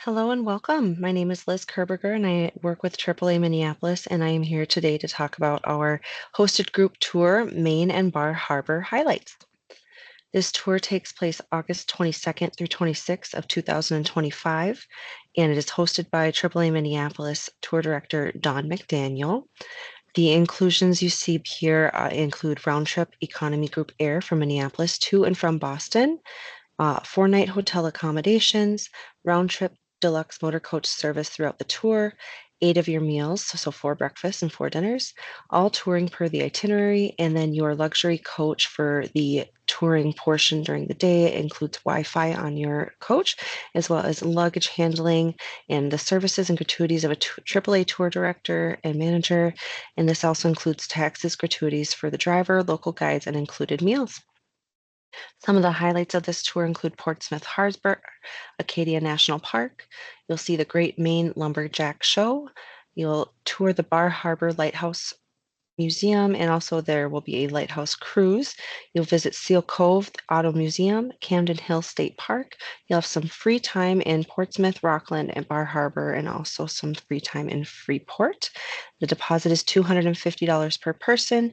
Hello and welcome. My name is Liz Kerberger and I work with AAA Minneapolis, and I am here today to talk about our hosted group tour, Maine and Bar Harbor highlights. This tour takes place August 22nd through 26th of 2025, and it is hosted by AAA Minneapolis tour director Don McDaniel. The inclusions you see here include round trip economy group air from Minneapolis to and from Boston, 4-night hotel accommodations, round trip deluxe motor coach service throughout the tour, 8 of your meals, so 4 breakfasts and 4 dinners, all touring per the itinerary, and then your luxury coach for the touring portion during the day includes Wi-Fi on your coach, as well as luggage handling and the services and gratuities of a AAA tour director and manager. And this also includes taxes, gratuities for the driver, local guides, and included meals. Some of the highlights of this tour include Portsmouth Harbor, Acadia National Park. You'll see the Great Maine Lumberjack Show. You'll tour the Bar Harbor Lighthouse Museum, and also there will be a lighthouse cruise. You'll visit Seal Cove Auto Museum, Camden Hill State Park. You'll have some free time in Portsmouth, Rockland, and Bar Harbor, and also some free time in Freeport. The deposit is $250 per person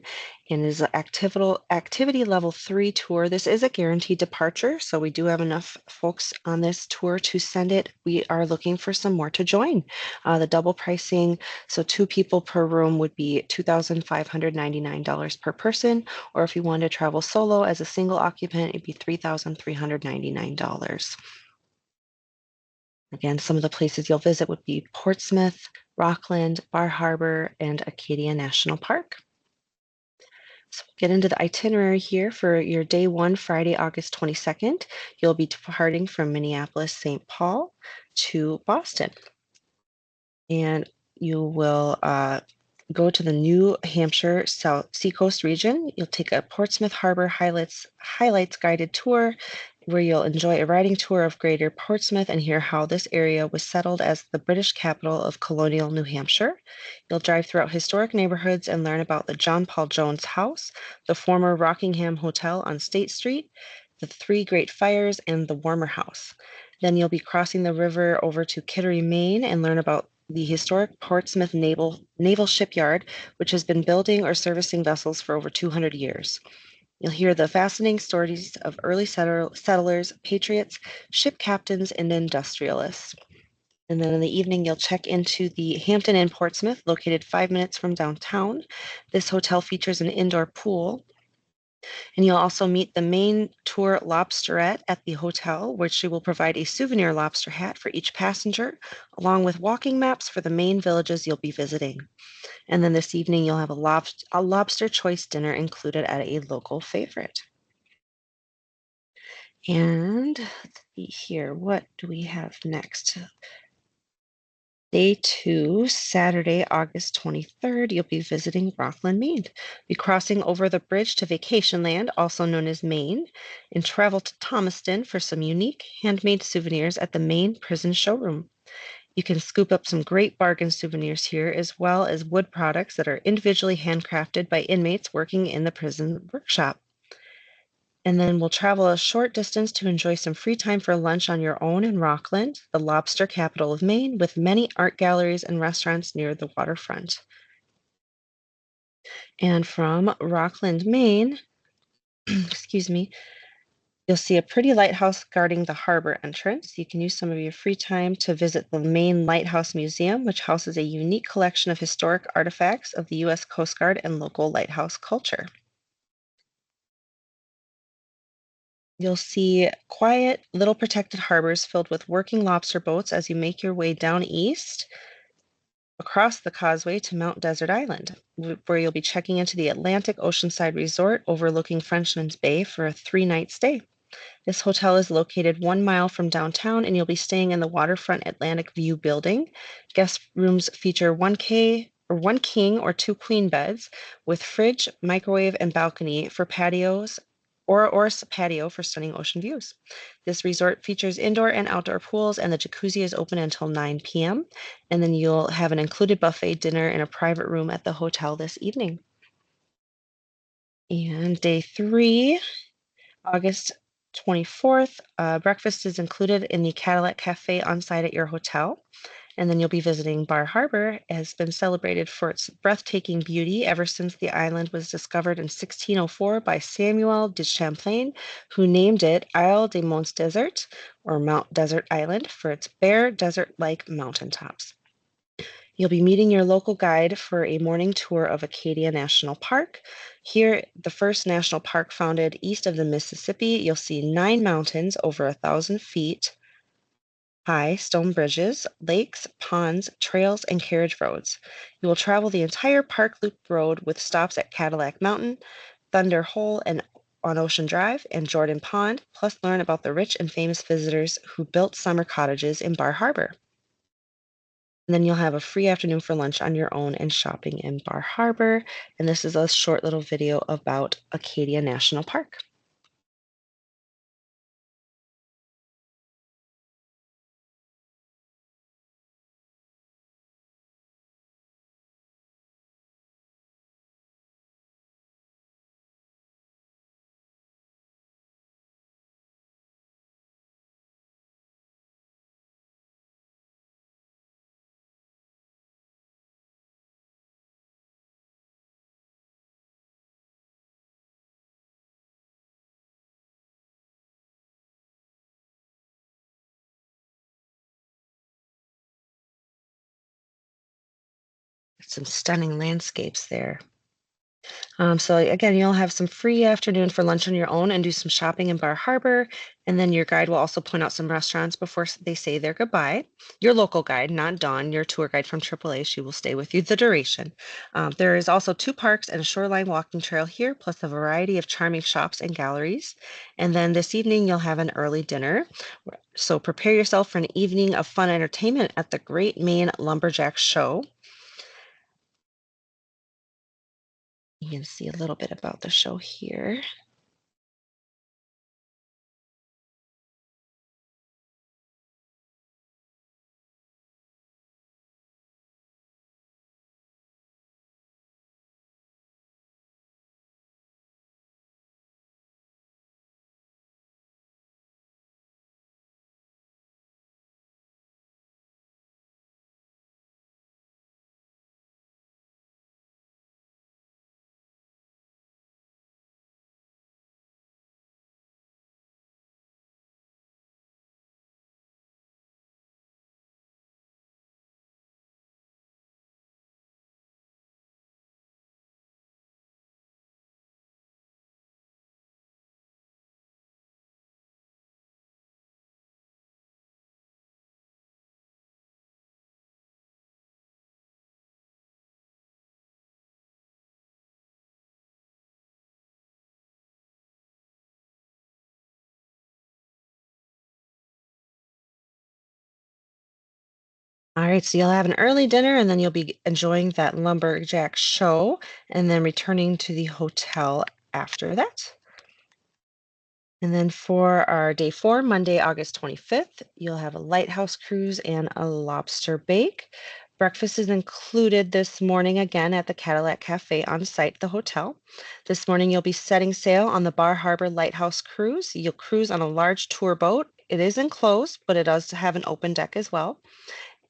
and is an activity level 3 tour. This is a guaranteed departure, so we do have enough folks on this tour to send it. We are looking for some more to join. The double pricing, so 2 people per room, would be $2,599 per person, or if you want to travel solo as a single occupant, it'd be $3,399. Again, some of the places you'll visit would be Portsmouth, Rockland, Bar Harbor, and Acadia National Park. So we'll get into the itinerary here for your day 1, Friday, August 22nd. You'll be departing from Minneapolis, St. Paul to Boston. And you will go to the New Hampshire Seacoast region. You'll take a Portsmouth Harbor highlights guided tour where you'll enjoy a riding tour of Greater Portsmouth and hear how this area was settled as the British capital of colonial New Hampshire. You'll drive throughout historic neighborhoods and learn about the John Paul Jones House, the former Rockingham Hotel on State Street, the 3 Great Fires, and the Warmer House. Then you'll be crossing the river over to Kittery, Maine, and learn about the historic Portsmouth Naval Shipyard, which has been building or servicing vessels for over 200 years. You'll hear the fascinating stories of early settlers, patriots, ship captains, and industrialists. And then in the evening, you'll check into the Hampton Inn Portsmouth, located 5 minutes from downtown. This hotel features an indoor pool. And you'll also meet the Maine Tour Lobsterette at the hotel, where she will provide a souvenir lobster hat for each passenger, along with walking maps for the main villages you'll be visiting. And then this evening, you'll have a lobster choice dinner included at a local favorite. And let's see here, what do we have next? Day 2, Saturday, August 23rd, you'll be visiting Rockland, Maine. Be crossing over the bridge to Vacation Land, also known as Maine, and travel to Thomaston for some unique handmade souvenirs at the Maine Prison Showroom. You can scoop up some great bargain souvenirs here, as well as wood products that are individually handcrafted by inmates working in the prison workshop. And then we'll travel a short distance to enjoy some free time for lunch on your own in Rockland, the lobster capital of Maine, with many art galleries and restaurants near the waterfront. And from Rockland, Maine, excuse me, you'll see a pretty lighthouse guarding the harbor entrance. You can use some of your free time to visit the Maine Lighthouse Museum, which houses a unique collection of historic artifacts of the U.S. Coast Guard and local lighthouse culture. You'll see quiet, little protected harbors filled with working lobster boats as you make your way down east across the causeway to Mount Desert Island, where you'll be checking into the Atlantic Oceanside Resort overlooking Frenchman's Bay for a 3-night stay. This hotel is located 1 mile from downtown, and you'll be staying in the waterfront Atlantic View building. Guest rooms feature 1 king or 2 queen beds with fridge, microwave, and balcony for patios, or a patio for stunning ocean views. This resort features indoor and outdoor pools, and the jacuzzi is open until 9 p.m. And then you'll have an included buffet dinner in a private room at the hotel this evening. And day 3, August 24th, breakfast is included in the Cadillac Cafe on site at your hotel. And then you'll be visiting Bar Harbor, has been celebrated for its breathtaking beauty ever since the island was discovered in 1604 by Samuel de Champlain, who named it Isle des Monts Desert, or Mount Desert Island, for its bare desert-like mountaintops. You'll be meeting your local guide for a morning tour of Acadia National Park. Here, the first national park founded east of the Mississippi, you'll see 9 mountains over 1,000 feet high, stone bridges, lakes, ponds, trails, and carriage roads. You will travel the entire Park Loop Road with stops at Cadillac Mountain, Thunder Hole, and on Ocean Drive and Jordan Pond, plus learn about the rich and famous visitors who built summer cottages in Bar Harbor. And then you'll have a free afternoon for lunch on your own and shopping in Bar Harbor. And this is a short little video about Acadia National Park. Some stunning landscapes there. So again, you'll have some free afternoon for lunch on your own and do some shopping in Bar Harbor. And then your guide will also point out some restaurants before they say their goodbye. Your local guide, not Dawn, your tour guide from AAA, she will stay with you the duration. There is also 2 parks and a shoreline walking trail here, plus a variety of charming shops and galleries. And then this evening, you'll have an early dinner. So prepare yourself for an evening of fun entertainment at the Great Maine Lumberjack Show. You can see a little bit about the show here. All right, so you'll have an early dinner and then you'll be enjoying that lumberjack show and then returning to the hotel after that. And then for our day 4, Monday, August 25th, you'll have a lighthouse cruise and a lobster bake. Breakfast is included this morning again at the Cadillac Cafe on site at the hotel. This morning, you'll be setting sail on the Bar Harbor Lighthouse cruise. You'll cruise on a large tour boat. It is enclosed, but it does have an open deck as well.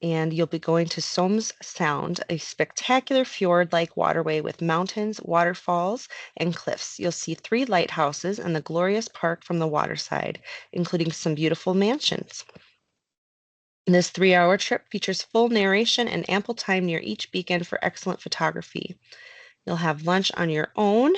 And you'll be going to Somes Sound, a spectacular fjord-like waterway with mountains, waterfalls, and cliffs. You'll see 3 lighthouses and the glorious park from the waterside, including some beautiful mansions. This 3-hour trip features full narration and ample time near each beacon for excellent photography. You'll have lunch on your own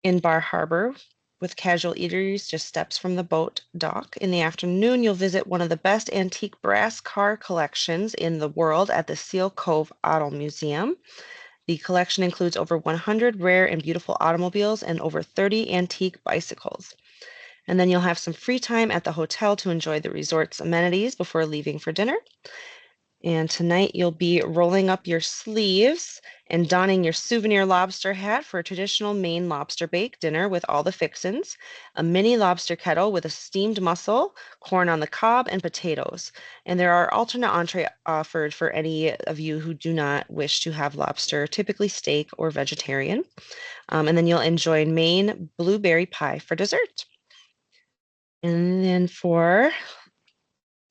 in Bar Harbor with casual eateries just steps from the boat dock. In the afternoon, you'll visit one of the best antique brass car collections in the world at the Seal Cove Auto Museum. The collection includes over 100 rare and beautiful automobiles and over 30 antique bicycles. And then you'll have some free time at the hotel to enjoy the resort's amenities before leaving for dinner. And tonight you'll be rolling up your sleeves and donning your souvenir lobster hat for a traditional Maine lobster bake dinner with all the fixins, a mini lobster kettle with a steamed mussel, corn on the cob, and potatoes. And there are alternate entree offered for any of you who do not wish to have lobster, typically steak or vegetarian. And then you'll enjoy Maine blueberry pie for dessert. And then for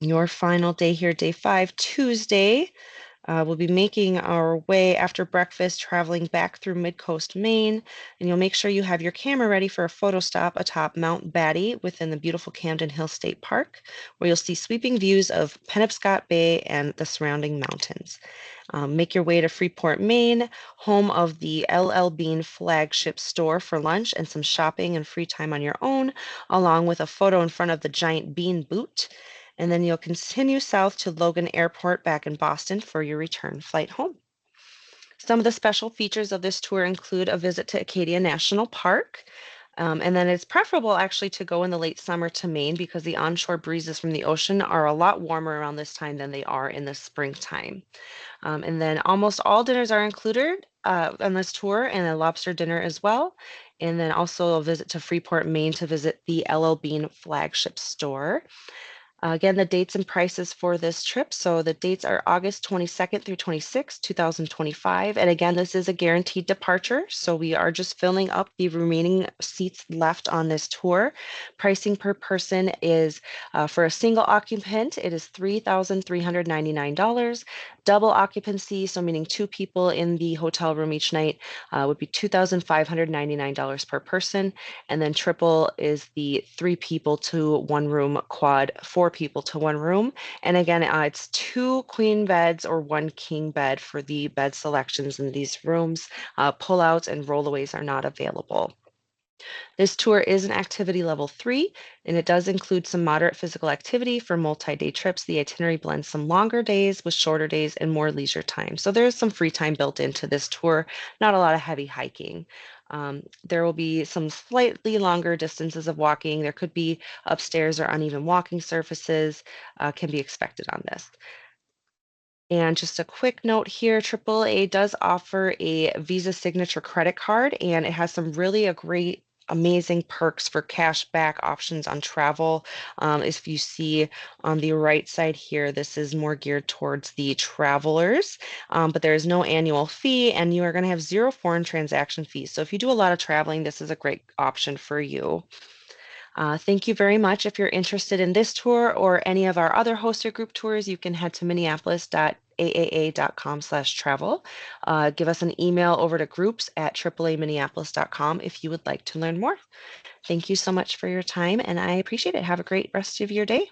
your final day here, day 5, Tuesday, we'll be making our way after breakfast, traveling back through Mid-Coast Maine, and you'll make sure you have your camera ready for a photo stop atop Mount Batty within the beautiful Camden Hill State Park, where you'll see sweeping views of Penobscot Bay and the surrounding mountains. Make your way to Freeport, Maine, home of the LL Bean flagship store for lunch and some shopping and free time on your own, along with a photo in front of the giant bean boot. And then you'll continue south to Logan Airport back in Boston for your return flight home. Some of the special features of this tour include a visit to Acadia National Park. And then it's preferable actually to go in the late summer to Maine because the onshore breezes from the ocean are a lot warmer around this time than they are in the springtime. And then almost all dinners are included on this tour and a lobster dinner as well. And then also a visit to Freeport, Maine to visit the LL Bean flagship store. Again, the dates and prices for this trip. So the dates are August 22nd through 26th, 2025. And again, this is a guaranteed departure. So we are just filling up the remaining seats left on this tour. Pricing per person is for a single occupant, it is $3,399. Double occupancy, so meaning 2 people in the hotel room each night, would be $2,599 per person. And then triple is the 3 people to 1 room, quad 4 people to 1 room. And again, it's 2 queen beds or 1 king bed for the bed selections in these rooms. Pullouts and rollaways are not available. This tour is an activity level 3, and it does include some moderate physical activity for multi-day trips. The itinerary blends some longer days with shorter days and more leisure time. So there's some free time built into this tour, not a lot of heavy hiking. There will be some slightly longer distances of walking. There could be upstairs or uneven walking surfaces can be expected on this. And just a quick note here, AAA does offer a Visa Signature credit card, and it has some really great, amazing perks for cash back options on travel. If you see on the right side here, this is more geared towards the travelers, but there is no annual fee, and you are going to have 0 foreign transaction fees. So if you do a lot of traveling, this is a great option for you. Thank you very much. If you're interested in this tour or any of our other hosted group tours, you can head to minneapolis.aaa.com/travel. Give us an email over to groups@aaaminneapolis.com if you would like to learn more. Thank you so much for your time, and I appreciate it. Have a great rest of your day.